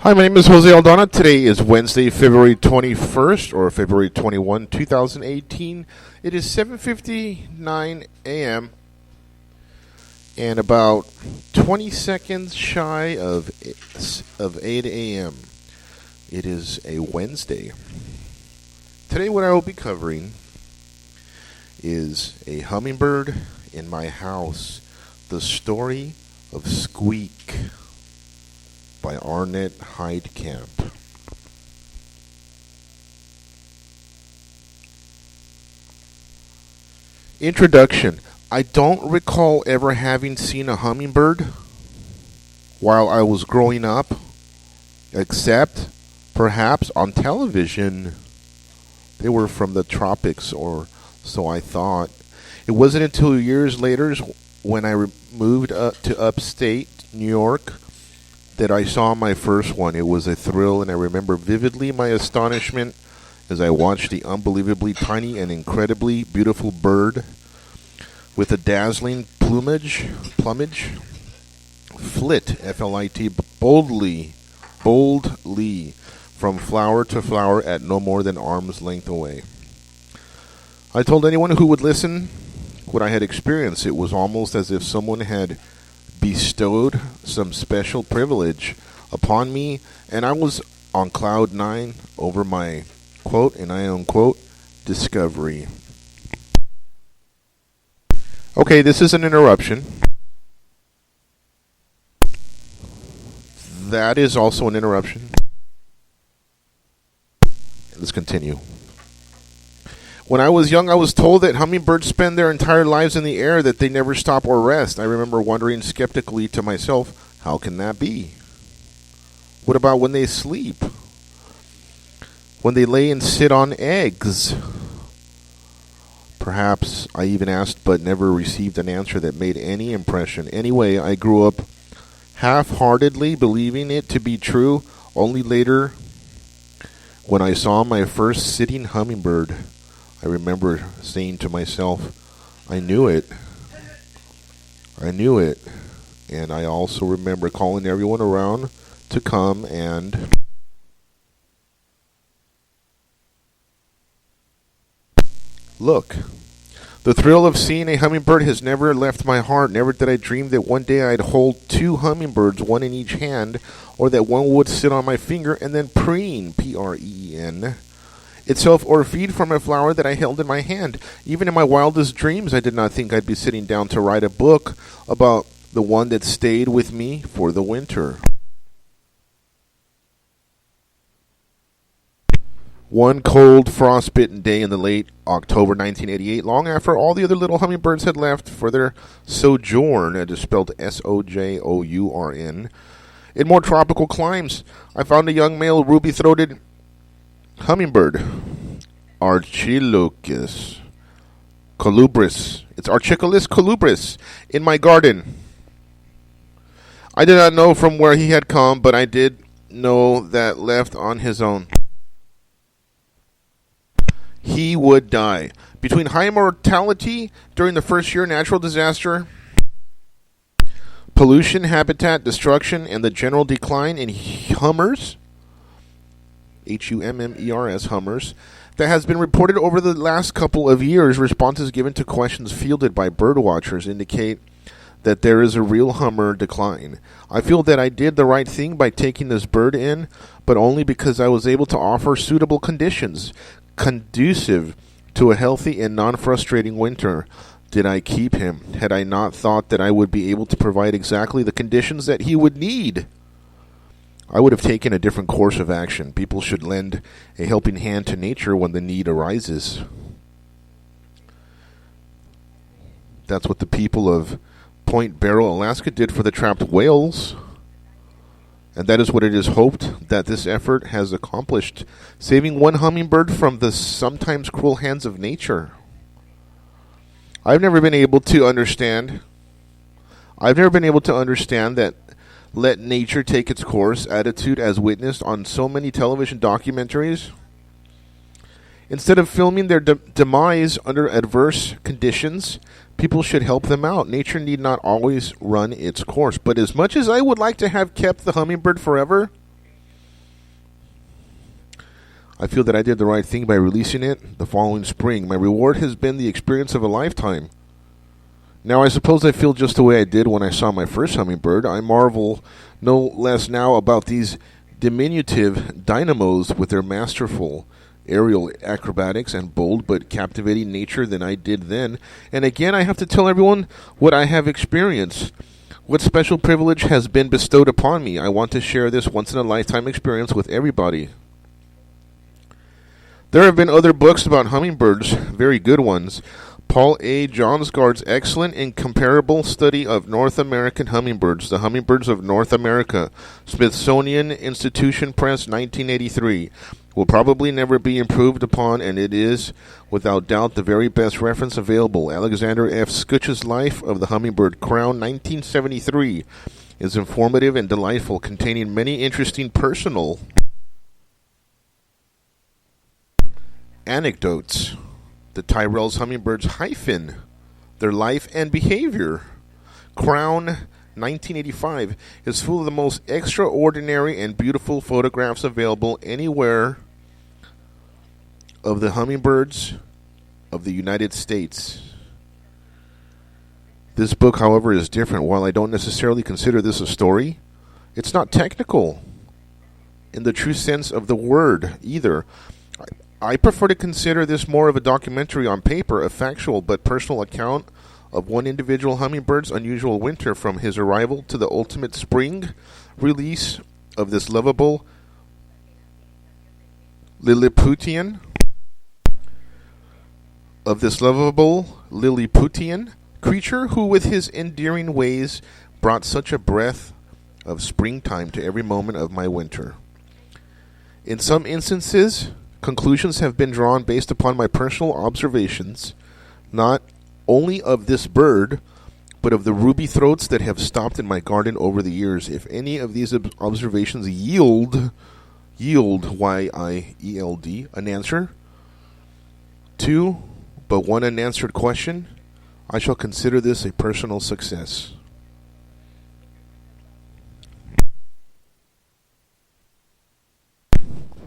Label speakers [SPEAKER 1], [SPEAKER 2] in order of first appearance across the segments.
[SPEAKER 1] Hi, my name is Jose Aldana. Today is Wednesday, February 21st, or February 21, 2018. It is 7:59 a.m. and about 20 seconds shy of 8 a.m. It is a Wednesday. Today what I will be covering is a hummingbird in my house, the story of Squeek by Arnett Heidkamp. Introduction. I don't recall ever having seen a hummingbird while I was growing up, except perhaps on television. They were from the tropics, or so I thought. It wasn't until years later, when I moved up to upstate New York, that I saw my first one. It was a thrill, and I remember vividly my astonishment as I watched the unbelievably tiny and incredibly beautiful bird with a dazzling plumage flit, F-L-I-T, boldly from flower to flower at no more than arm's length away. I told anyone who would listen what I had experienced. It was almost as if someone had bestowed some special privilege upon me, and I was on cloud nine over my quote, and I unquote, discovery. Okay, this is an interruption. That is also an interruption. Let's continue. When I was young, I was told that hummingbirds spend their entire lives in the air, that they never stop or rest. I remember wondering skeptically to myself, how can that be? What about when they sleep? When they lay and sit on eggs? Perhaps I even asked but never received an answer that made any impression. Anyway, I grew up half-heartedly believing it to be true. Only later, when I saw my first sitting hummingbird, I remember saying to myself, I knew it. And I also remember calling everyone around to come and look. The thrill of seeing a hummingbird has never left my heart. Never did I dream that one day I'd hold two hummingbirds, one in each hand, or that one would sit on my finger and then preen, P-R-E-E-N, itself, or feed from a flower that I held in my hand. Even in my wildest dreams, I did not think I'd be sitting down to write a book about the one that stayed with me for the winter. One cold, frost-bitten day in the late October 1988, long after all the other little hummingbirds had left for their sojourn, it is spelled S-O-J-O-U-R-N, in more tropical climes, I found a young male ruby-throated hummingbird, Archilochus colubris. It's Archilochus colubris in my garden. I did not know from where he had come, but I did know that left on his own, he would die. Between high mortality during the first year, natural disaster, pollution, habitat destruction, and the general decline in hummers, Hummers, hummers, that has been reported over the last couple of years, responses given to questions fielded by bird watchers indicate that there is a real hummer decline. I feel that I did the right thing by taking this bird in, but only because I was able to offer suitable conditions conducive to a healthy and non-frustrating winter. Did I keep him? Had I not thought that I would be able to provide exactly the conditions that he would need, I would have taken a different course of action. People should lend a helping hand to nature when the need arises. That's what the people of Point Barrow, Alaska did for the trapped whales. And that is what it is hoped that this effort has accomplished, saving one hummingbird from the sometimes cruel hands of nature. I've never been able to understand that let nature take its course attitude as witnessed on so many television documentaries. Instead of filming their demise under adverse conditions, people should help them out. Nature need not always run its course. But as much as I would like to have kept the hummingbird forever, I feel that I did the right thing by releasing it the following spring. My reward has been the experience of a lifetime. Now, I suppose I feel just the way I did when I saw my first hummingbird. I marvel no less now about these diminutive dynamos with their masterful aerial acrobatics and bold but captivating nature than I did then. And again, I have to tell everyone what I have experienced. What special privilege has been bestowed upon me? I want to share this once-in-a-lifetime experience with everybody. There have been other books about hummingbirds, very good ones. Paul A. Johnsgard's excellent and comparable study of North American hummingbirds, The Hummingbirds of North America, Smithsonian Institution Press, 1983, will probably never be improved upon, and it is, without doubt, the very best reference available. Alexander F. Skutch's Life of the Hummingbird Crown, 1973, is informative and delightful, containing many interesting personal anecdotes. The Tyrrell's Hummingbirds hyphen, their life and behavior. Crown, 1985, is full of the most extraordinary and beautiful photographs available anywhere of the hummingbirds of the United States. This book, however, is different. While I don't necessarily consider this a story, it's not technical in the true sense of the word either. I prefer to consider this more of a documentary on paper, a factual but personal account of one individual hummingbird's unusual winter from his arrival to the ultimate spring release of this lovable Lilliputian creature who with his endearing ways brought such a breath of springtime to every moment of my winter. In some instances, conclusions have been drawn based upon my personal observations, not only of this bird, but of the ruby throats that have stopped in my garden over the years. If any of these observations yield, Y-I-E-L-D, an answer to but one unanswered question, I shall consider this a personal success.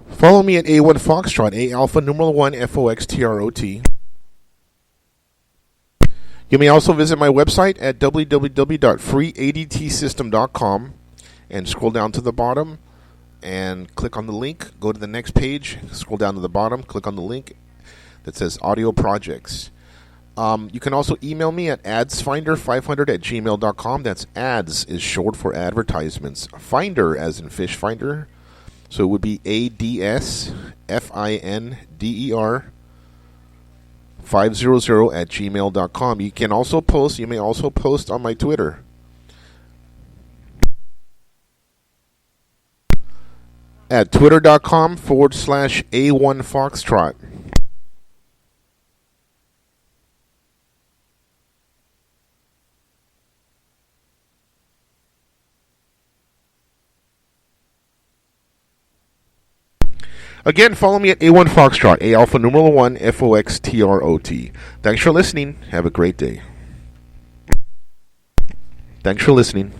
[SPEAKER 1] Follow me at A1 Foxtrot, A Alpha numeral 1 FOXTROT. You may also visit my website at www.freeadtsystem.com and scroll down to the bottom and click on the link. Go to the next page, scroll down to the bottom, click on the link that says Audio Projects. You can also email me at adsfinder500@gmail.com. That's ads is short for advertisements. Finder as in fish finder. So it would be ADSFINDER 500@gmail.com. You can also post. You may also post on my Twitter. At twitter.com/A1Foxtrot. Again, follow me at A1 Foxtrot, A Alpha numeral 1 FOXTROT. Thanks for listening. Have a great day. Thanks for listening.